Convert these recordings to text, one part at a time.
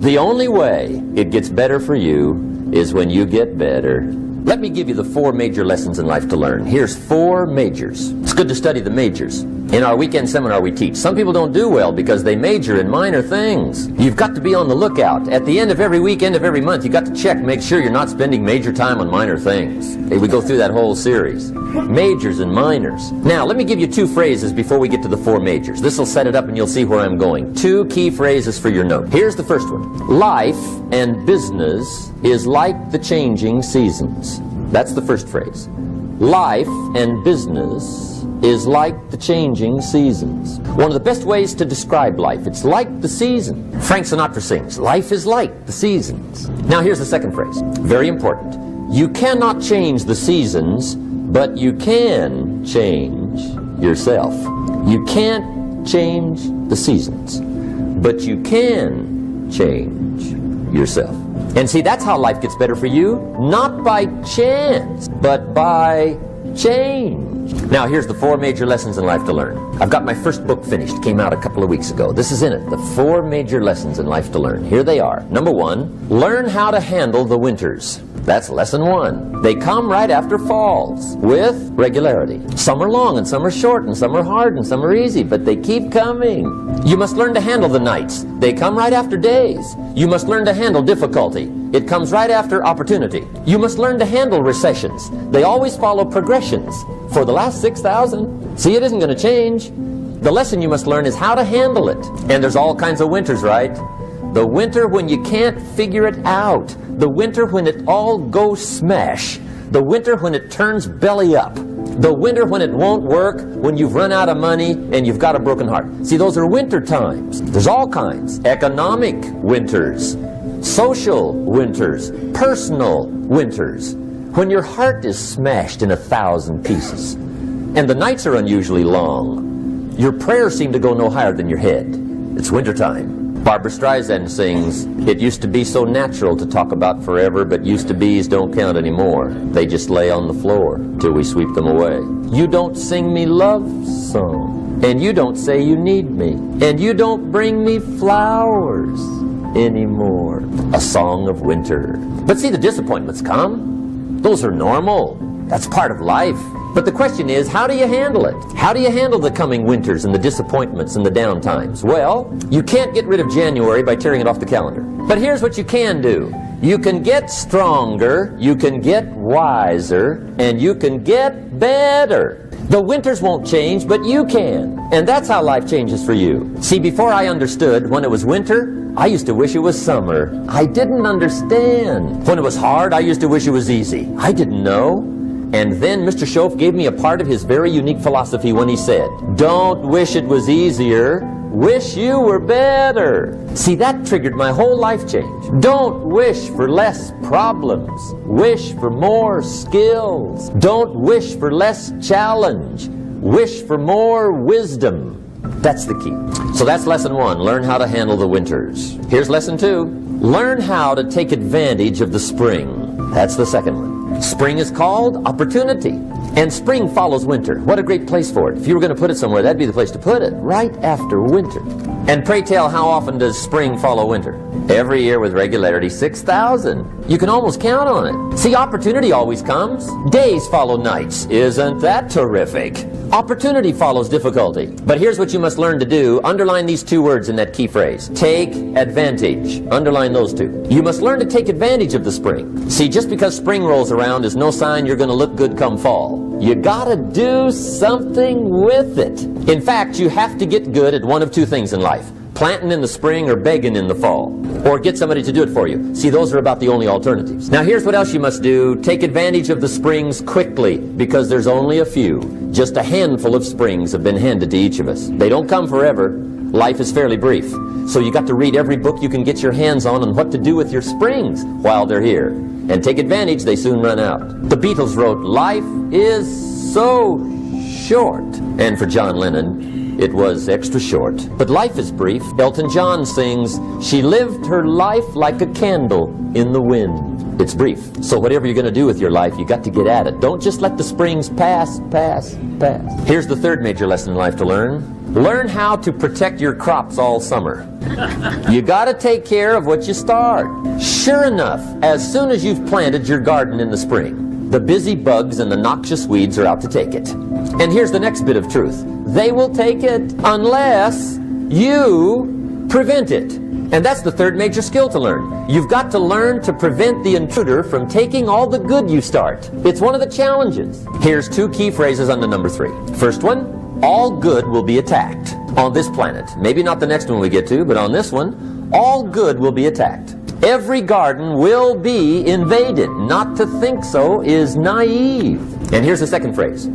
The only way it gets better for you is when you get better. Let me give you the 4 major lessons in life to learn. Here's 4 majors. It's good to study the majors. In our weekend seminar we teach. Some people don't do well because they major in minor things. You've got to be on the lookout. At the end of every week, end of every month, you've got to check, make sure you're not spending major time on minor things. Hey, we go through that whole series. Majors and minors. Now, let me give you 2 phrases before we get to the 4 majors. This will set it up and you'll see where I'm going. 2 key phrases for your note. Here's the first one. Life and business is like the changing seasons. That's the first phrase. Life and business is like the changing seasons. One of the best ways to describe life, it's like the season. Frank Sinatra sings, life is like the seasons. Now here's the second phrase, very important. You cannot change the seasons, but you can change yourself. You can't change the seasons, but you can change yourself. And see, that's how life gets better for you, not by chance, but by change. Now here's the 4 major lessons in life to learn. I've got my first book finished, came out a couple of weeks ago. This is in it, the 4 major lessons in life to learn. Here they are. Number 1, learn how to handle the winters. That's lesson 1. They come right after falls, with regularity. Some are long and some are short and some are hard and some are easy, but they keep coming. You must learn to handle the nights. They come right after days. You must learn to handle difficulty. It comes right after opportunity. You must learn to handle recessions. They always follow progressions. For the last 6,000, see, it isn't going to change. The lesson you must learn is how to handle it. And there's all kinds of winters, right? The winter when you can't figure it out. The winter when it all goes smash. The winter when it turns belly up. The winter when it won't work, when you've run out of money and you've got a broken heart. See, those are winter times. There's all kinds. Economic winters, social winters, personal winters. When your heart is smashed in 1,000 pieces and the nights are unusually long, your prayers seem to go no higher than your head. It's wintertime. Barbara Streisand sings, it used to be so natural to talk about forever, but used to be's don't count anymore. They just lay on the floor till we sweep them away. You don't sing me love song, and you don't say you need me, and you don't bring me flowers anymore. A song of winter. But see, the disappointments come. Those are normal. That's part of life. But the question is, how do you handle it? How do you handle the coming winters and the disappointments and the downtimes? Well, you can't get rid of January by tearing it off the calendar. But here's what you can do. You can get stronger, you can get wiser, and you can get better. The winters won't change, but you can. And that's how life changes for you. See, before I understood, when it was winter, I used to wish it was summer. I didn't understand. When it was hard, I used to wish it was easy. I didn't know. And then Mr. Schoaf gave me a part of his very unique philosophy when he said, don't wish it was easier, wish you were better. See, that triggered my whole life change. Don't wish for less problems, wish for more skills. Don't wish for less challenge, wish for more wisdom. That's the key. So that's lesson 1, learn how to handle the winters. Here's lesson 2, learn how to take advantage of the spring. That's the second one. Spring is called opportunity. And spring follows winter. What a great place for it. If you were going to put it somewhere, that'd be the place to put it, right after winter. And pray tell, how often does spring follow winter? Every year with regularity, 6,000. You can almost count on it. See, opportunity always comes. Days follow nights. Isn't that terrific? Opportunity follows difficulty. But here's what you must learn to do. Underline these 2 words in that key phrase. Take advantage. Underline those 2. You must learn to take advantage of the spring. See, just because spring rolls around is no sign you're going to look good come fall. You gotta do something with it. In fact, you have to get good at one of 2 things in life. Planting in the spring or begging in the fall. Or get somebody to do it for you. See, those are about the only alternatives. Now here's what else you must do. Take advantage of the springs quickly, because there's only a few. Just a handful of springs have been handed to each of us. They don't come forever. Life is fairly brief. So you got to read every book you can get your hands on what to do with your springs while they're here. And take advantage, they soon run out. The Beatles wrote, life is so short. And for John Lennon, it was extra short. But life is brief. Elton John sings, she lived her life like a candle in the wind. It's brief. So whatever you're going to do with your life, you got to get at it. Don't just let the springs pass. Here's the 3rd major lesson in life to learn. Learn how to protect your crops all summer. You got to take care of what you start. Sure enough, as soon as you've planted your garden in the spring, the busy bugs and the noxious weeds are out to take it. And here's the next bit of truth. They will take it unless you prevent it. And that's the third major skill to learn. You've got to learn to prevent the intruder from taking all the good you start. It's one of the challenges. Here's two key phrases under number 3. First one, all good will be attacked on this planet. Maybe not the next one we get to, but on this one, all good will be attacked. Every garden will be invaded. Not to think so is naive. And here's the second phrase.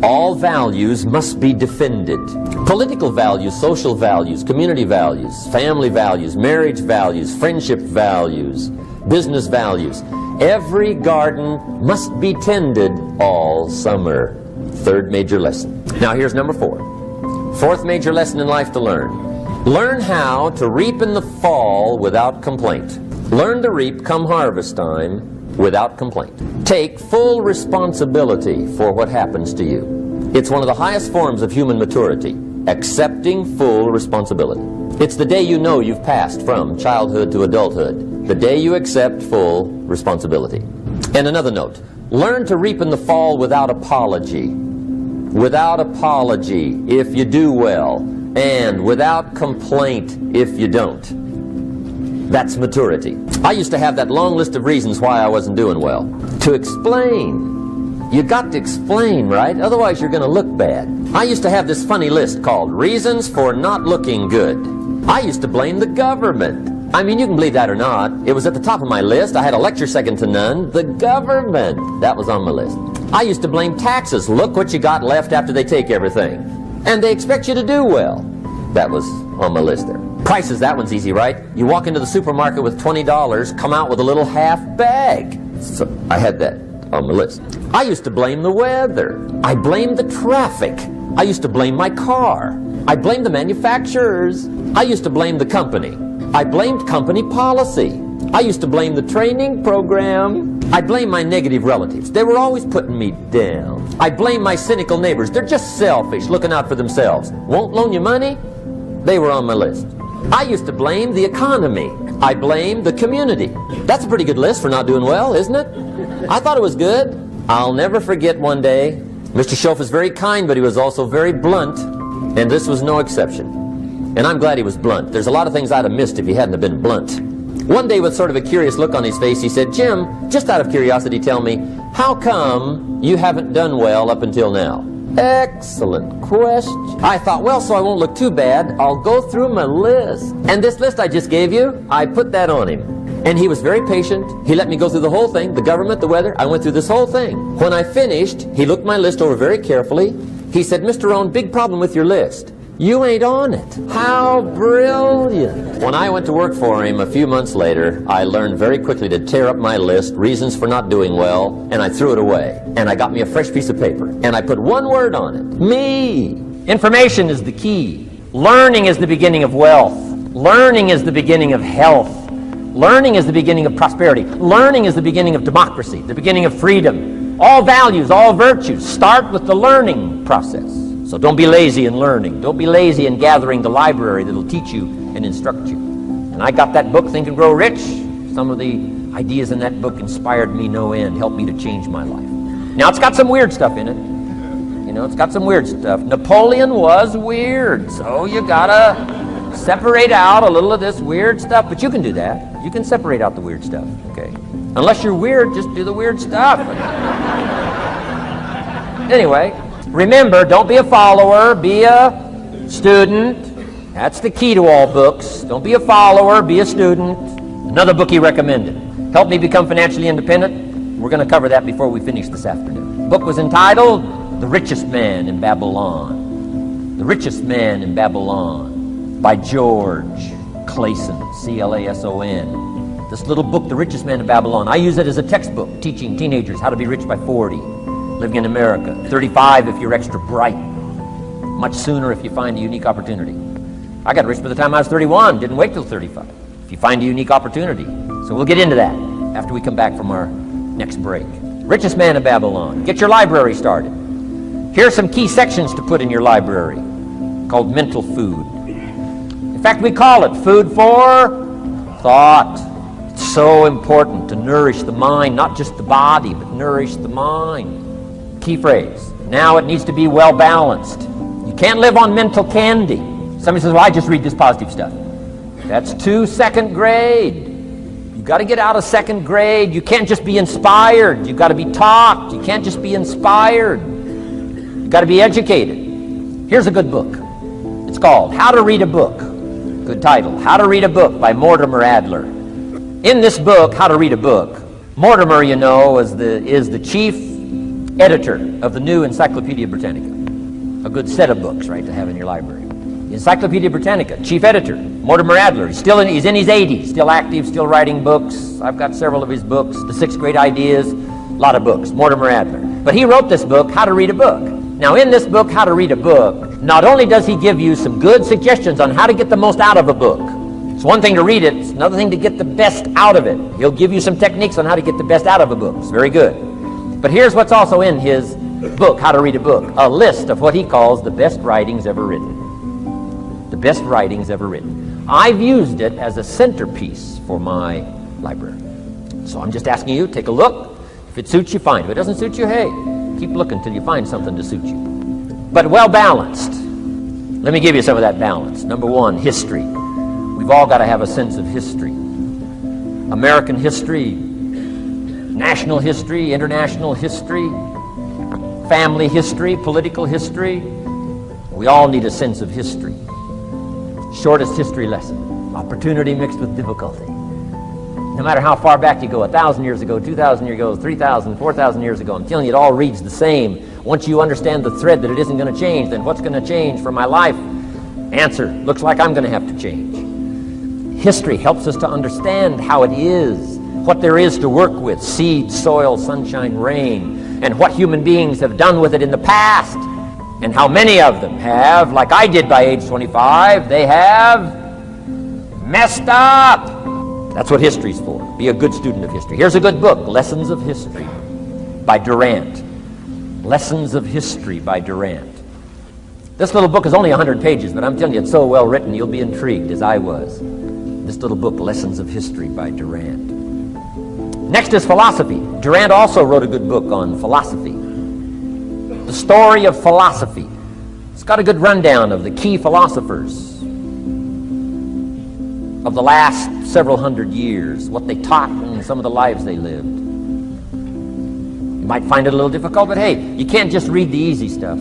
All values must be defended. Political values, social values, community values, family values, marriage values, friendship values, business values. Every garden must be tended all summer. Third major lesson. Now here's number 4. Fourth major lesson in life to learn. Learn how to reap in the fall without complaint. Learn to reap come harvest time without complaint. Take full responsibility for what happens to you. It's one of the highest forms of human maturity, accepting full responsibility. It's the day you know you've passed from childhood to adulthood, the day you accept full responsibility. And another note, learn to reap in the fall without apology. Without apology if you do well, and without complaint if you don't. That's maturity. I used to have that long list of reasons why I wasn't doing well. To explain. You got to explain, right? Otherwise you're going to look bad. I used to have this funny list called Reasons for Not Looking Good. I used to blame the government. I mean, you can believe that or not. It was at the top of my list. I had a lecture second to none. The government. That was on my list. I used to blame taxes. Look what you got left after they take everything. And they expect you to do well. That was on my list there. Prices, that one's easy, right? You walk into the supermarket with $20, come out with a little half bag. So I had that on my list. I used to blame the weather. I blamed the traffic. I used to blame my car. I blamed the manufacturers. I used to blame the company. I blamed company policy. I used to blame the training program. I blamed my negative relatives. They were always putting me down. I blamed my cynical neighbors. They're just selfish, looking out for themselves. Won't loan you money? They were on my list. I used to blame the economy. I blamed the community. That's a pretty good list for not doing well, isn't it? I thought it was good. I'll never forget one day. Mr. Schoaf was very kind, but he was also very blunt, and this was no exception. And I'm glad he was blunt. There's a lot of things I'd have missed if he hadn't have been blunt. One day, with sort of a curious look on his face, he said, "Jim, just out of curiosity, tell me, how come you haven't done well up until now?" Excellent question. I thought, well, so I won't look too bad, I'll go through my list. And this list I just gave you, I put that on him. And he was very patient. He let me go through the whole thing, the government, the weather. I went through this whole thing. When I finished, he looked my list over very carefully. He said, "Mr. Rohn, big problem with your list. You ain't on it." How brilliant. When I went to work for him a few months later, I learned very quickly to tear up my list, reasons for not doing well, and I threw it away. And I got me a fresh piece of paper, and I put one word on it. Me. Information is the key. Learning is the beginning of wealth. Learning is the beginning of health. Learning is the beginning of prosperity. Learning is the beginning of democracy, the beginning of freedom. All values, all virtues start with the learning process. So don't be lazy in learning. Don't be lazy in gathering the library that'll teach you and instruct you. And I got that book, Think and Grow Rich. Some of the ideas in that book inspired me no end, helped me to change my life. Now, it's got some weird stuff in it. You know, it's got some weird stuff. Napoleon was weird, so you gotta separate out a little of this weird stuff. But you can do that. You can separate out the weird stuff, okay? Unless you're weird, just do the weird stuff. Anyway, remember, don't be a follower, be a student. That's the key to all books. Don't be a follower, be a student. Another book he recommended, Help Me Become Financially Independent. We're going to cover that before we finish this afternoon. The book was entitled The Richest Man in Babylon. The Richest Man in Babylon by George Clason, C-L-A-S-O-N. This little book, The Richest Man in Babylon, I use it as a textbook teaching teenagers how to be rich by 40. Living in America. 35 if you're extra bright. Much sooner if you find a unique opportunity. I got rich by the time I was 31. Didn't wait till 35. If you find a unique opportunity. So we'll get into that after we come back from our next break. Richest Man in Babylon. Get your library started. Here are some key sections to put in your library. called mental food. In fact, we call it food for thought. It's so important to nourish the mind, not just the body, but nourish the mind. Key phrase. Now it needs to be well balanced. You can't live on mental candy. Somebody says, well, I just read this positive stuff. That's too second grade. You've got to get out of second grade. You can't just be inspired. You've got to be taught. You can't just be inspired. You've got to be educated. Here's a good book. It's called How to Read a Book. Good title. How to Read a Book by Mortimer Adler. In this book, How to Read a Book, Mortimer, you know, is the chief editor of the new Encyclopedia Britannica. A good set of books, right, to have in your library. The Encyclopedia Britannica, chief editor, Mortimer Adler. He's in his 80s, still active, still writing books. I've got several of his books. The 6 Great Ideas, a lot of books, Mortimer Adler. But he wrote this book, How to Read a Book. Now, in this book, How to Read a Book, not only does he give you some good suggestions on how to get the most out of a book. It's one thing to read it, it's another thing to get the best out of it. He'll give you some techniques on how to get the best out of a book. It's very good. But here's what's also in his book, How to Read a Book, a list of what he calls the best writings ever written. The best writings ever written. I've used it as a centerpiece for my library. So I'm just asking you, take a look. If it suits you, fine. If it doesn't suit you, hey, keep looking until you find something to suit you. But well balanced. Let me give you some of that balance. Number 1, history. We've all got to have a sense of history. American history, national history, international history, family history, political history. We all need a sense of history. Shortest history lesson. Opportunity mixed with difficulty. No matter how far back you go, 1,000 years ago, 2,000 years ago, 3,000, 4,000 years ago, I'm telling you, it all reads the same. Once you understand the thread that it isn't going to change, then what's going to change for my life? Answer, looks like I'm going to have to change. History helps us to understand how it is, what there is to work with, seed, soil, sunshine, rain, and what human beings have done with it in the past, and how many of them have, like I did by age 25, they have messed up. That's what history's for. Be a good student of history. Here's a good book, Lessons of History by Durant. Lessons of History by Durant. This little book is only 100 pages, but I'm telling you, it's so well written, you'll be intrigued, as I was. This little book, Lessons of History by Durant. Next is philosophy. Durant also wrote a good book on philosophy. The Story of Philosophy. It's got a good rundown of the key philosophers of the last several hundred years, what they taught and some of the lives they lived. You might find it a little difficult, but hey, you can't just read the easy stuff.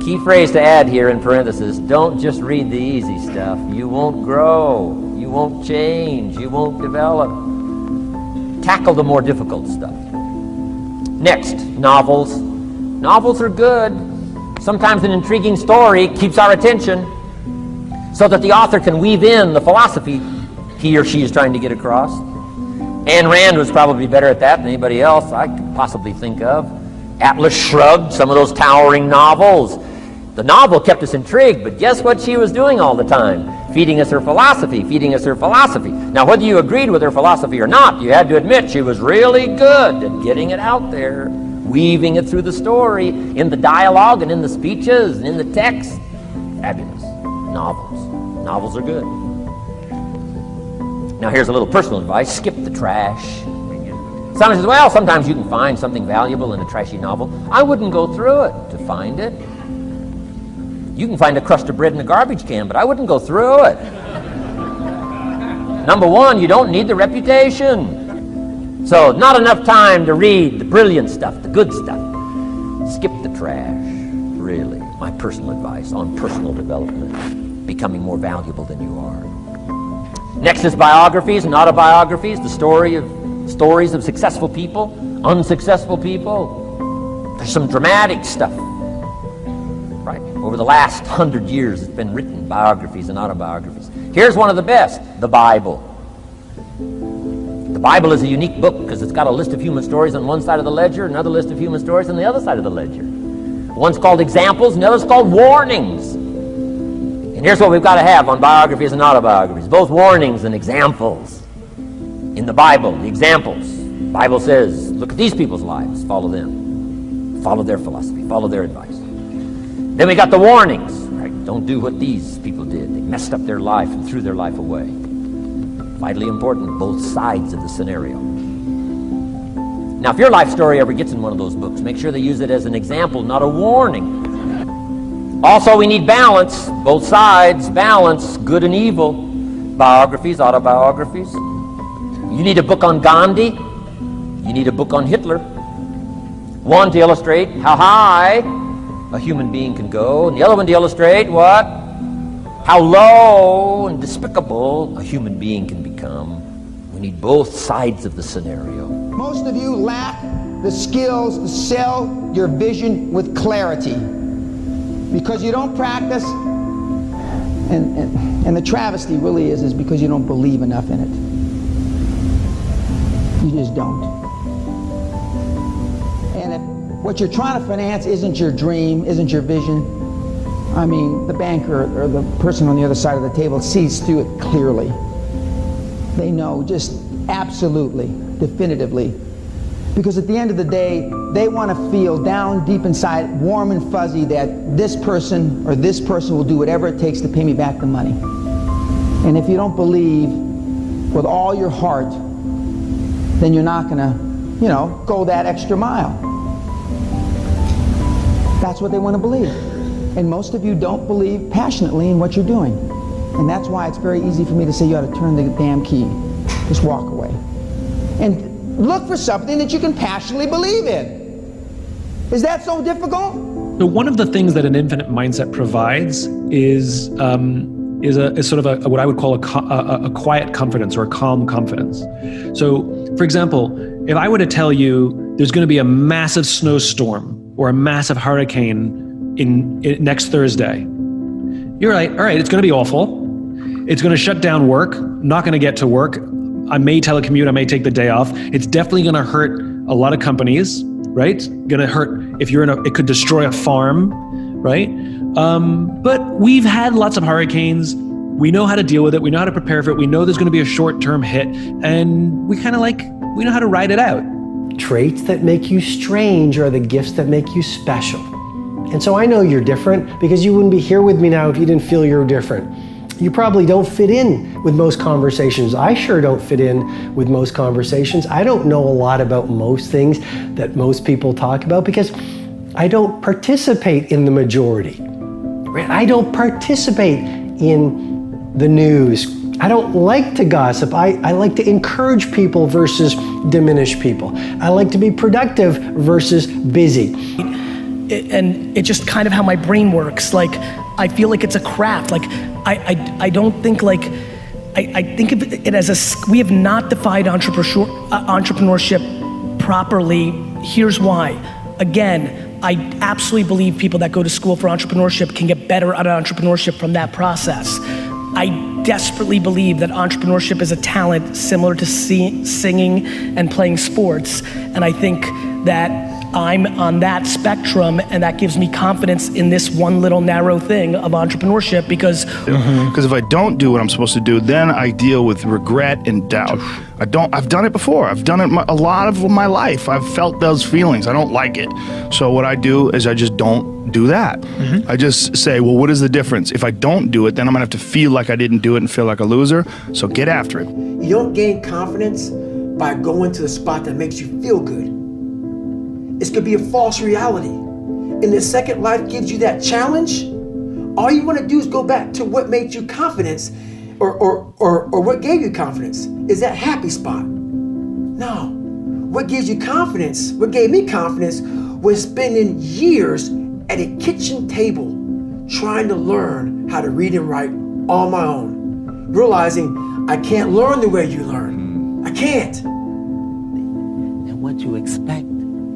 Key phrase to add here in parentheses, don't just read the easy stuff. You won't grow. You won't change. You won't develop. Tackle the more difficult stuff. Next, novels. Novels are good. Sometimes an intriguing story keeps our attention so that the author can weave in the philosophy he or she is trying to get across. Ayn Rand was probably better at that than anybody else I could possibly think of. Atlas Shrugged, some of those towering novels. The novel kept us intrigued, but guess what she was doing all the time? Feeding us her philosophy, feeding us her philosophy. Now, whether you agreed with her philosophy or not, you had to admit she was really good at getting it out there, weaving it through the story, in the dialogue and in the speeches and in the text. Fabulous. Novels. Novels are good. Now, here's a little personal advice. Skip the trash. Someone says, well, sometimes you can find something valuable in a trashy novel. I wouldn't go through it to find it. You can find a crust of bread in a garbage can, but I wouldn't go through it. Number 1, you don't need the reputation. So, not enough time to read the brilliant stuff, the good stuff. Skip the trash, really. My personal advice on personal development, becoming more valuable than you are. Next is biographies and autobiographies, the stories of successful people, unsuccessful people. There's some dramatic stuff. Right. Over the last 100 years, it's been written, biographies and autobiographies. Here's one of the best, the Bible. The Bible is a unique book because it's got a list of human stories on one side of the ledger, another list of human stories on the other side of the ledger. One's called examples, and the other's called warnings. And here's what we've got to have on biographies and autobiographies, both warnings and examples. In the Bible, the examples. The Bible says, look at these people's lives, follow them. Follow their philosophy, follow their advice. Then we got the warnings. Right? Don't do what these people did. They messed up their life and threw their life away. Vitally important, both sides of the scenario. Now, if your life story ever gets in one of those books, make sure they use it as an example, not a warning. Also, we need balance, both sides, balance, good and evil. Biographies, autobiographies. You need a book on Gandhi. You need a book on Hitler. One to illustrate how high a human being can go, and the other one to illustrate what? How low and despicable a human being can become. We need both sides of the scenario. Most of you lack the skills to sell your vision with clarity because you don't practice, and the travesty really is because you don't believe enough in it. You just don't. And if what you're trying to finance isn't your dream, isn't your vision, I mean, the banker or the person on the other side of the table sees through it clearly. They know just absolutely, definitively. Because at the end of the day, they want to feel down deep inside, warm and fuzzy, that this person or this person will do whatever it takes to pay me back the money. And if you don't believe with all your heart, then you're not going to, go that extra mile. That's what they want to believe. And most of you don't believe passionately in what you're doing. And that's why it's very easy for me to say you ought to turn the damn key. Just walk away. And look for something that you can passionately believe in. Is that so difficult? So one of the things that an infinite mindset provides is sort of what I would call a quiet confidence or a calm confidence. So, for example, if I were to tell you there's going to be a massive snowstorm or a massive hurricane in next Thursday, you're like, all right, it's going to be awful. It's going to shut down work. Not going to get to work. I may telecommute. I may take the day off. It's definitely going to hurt a lot of companies, right? Going to hurt if you're it could destroy a farm, right? But we've had lots of hurricanes. We know how to deal with it. We know how to prepare for it. We know there's going to be a short-term hit, and we know how to ride it out. Traits that make you strange are the gifts that make you special. And so I know you're different because you wouldn't be here with me now if you didn't feel you're different. You probably don't fit in with most conversations. I sure don't fit in with most conversations. I don't know a lot about most things that most people talk about because I don't participate in the majority. I don't participate in the news. I don't like to gossip. I like to encourage people versus diminish people. I like to be productive versus busy. And it's just kind of how my brain works. Like, I feel like it's a craft. Like, I don't think like, I think of it as we have not defined entrepreneurship properly. Here's why. Again, I absolutely believe people that go to school for entrepreneurship can get better at entrepreneurship from that process. I desperately believe that entrepreneurship is a talent similar to singing and playing sports. And I think that I'm on that spectrum, and that gives me confidence in this one little narrow thing of entrepreneurship because if I don't do what I'm supposed to do, then I deal with regret and doubt. I've done it before. I've done it a lot of my life. I've felt those feelings. I don't like it. So what I do is I just don't do that. I just say, well, what is the difference? If I don't do it, then I'm gonna have to feel like I didn't do it and feel like a loser. So get after it. You don't gain confidence by going to the spot that makes you feel good. It's gonna be a false reality. And the second life gives you that challenge, all you wanna do is go back to what made you confidence or what gave you confidence. Is that happy spot? No. What gives you confidence, what gave me confidence was spending years at a kitchen table trying to learn how to read and write on my own. Realizing I can't learn the way you learn. I can't. And what you expect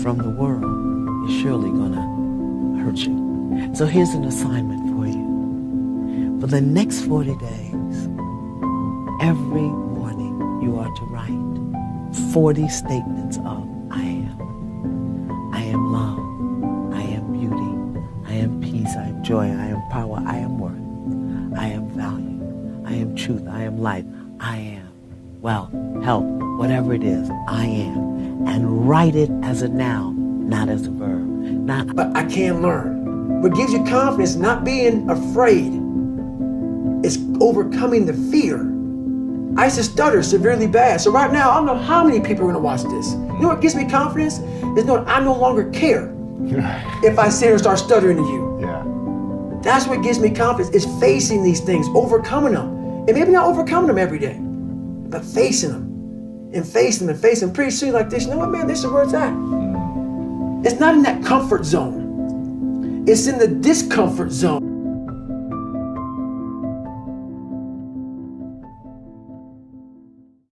from the world is surely gonna hurt you. So here's an assignment for you. For the next 40 days, every morning you are to write 40 statements of I am. I am love. I am beauty. I am peace. I am joy. I am power. I am worth. I am value. I am truth. I am life. I am. Well, help, whatever it is, I am. And write it as a noun, not as a verb. But I can learn. What gives you confidence, not being afraid, is overcoming the fear. I used to stutter severely bad. So right now, I don't know how many people are gonna watch this. You know what gives me confidence? Is knowing I no longer care if I sit here and start stuttering to you. Yeah. That's what gives me confidence, is facing these things, overcoming them. And maybe not overcoming them every day, but facing them. And facing them and facing them. Pretty soon like this, you know what, man, this is where it's at. It's not in that comfort zone. It's in the discomfort zone.